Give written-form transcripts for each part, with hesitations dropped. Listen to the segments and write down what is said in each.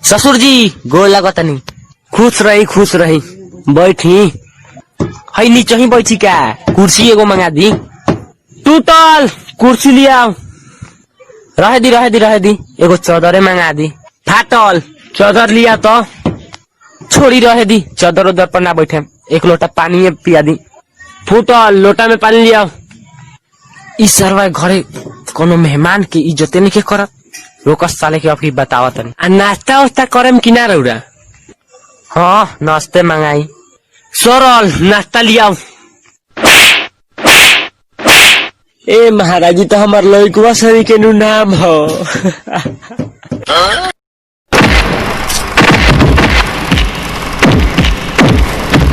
ससुर जी गोर लागतनी। खुश रही बैठी। हई नीचे ही बैठी का कुर्सी एगो मंगा दी। टूटल कुर्सी लिया। रह दी एगो चादरे मंगा दी। फाटल चादर लिया तो छोड़ी रह दी। चादर उधर पर ना बैठे। एक लोटा पानी में पिया दी। फूटल लोटा में पानी लिया। इस सरवा घरे कोनो मेहमान की इज्जत नहीं के करत। रोकस साले के आपकी बतावत नहीं। नाश्ता वास्ता करम कि ना रउरा? हाँ नाश्ते मंगाई। सरल नाश्ता लिया। ए महाराजी तो हमार लड़कुआ सरी के नु नाम हो।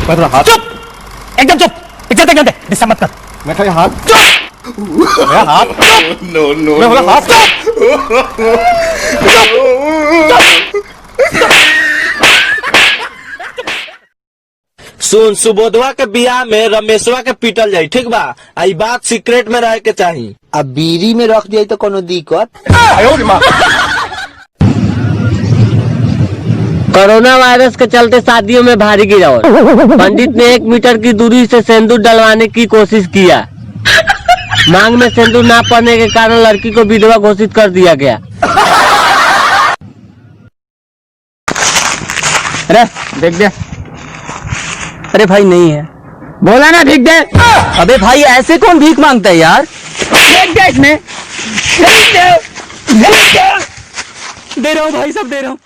हाथ चुप, एकदम चुप। एकदम गुस्सा मत कर। मैं कहा हाथ चुप। मेरा हाथ नो नो मैं बोला हाथ सुन, सुबोधवा के बियाह में रमेशवा के पीटल जाई, ठीक बा? आई बात सीक्रेट में रह के चाहिए। अब बीरी में रख दिया तो कोनो दिक्कत? कोरोना वायरस के चलते शादियों में भारी गिरावट। पंडित ने 1 मीटर की दूरी से सिंदूर डलवाने की कोशिश किया। मांग में सिंदूर ना पड़ने के कारण लड़की को विधवा घोषित कर दिया गया। अरे देख दे। अरे भाई नहीं है, बोला ना भीख दे। अबे भाई ऐसे कौन भीख मांगता है यार? देख दे इसमें। दे रहा हूँ भाई, सब दे रहा हूँ।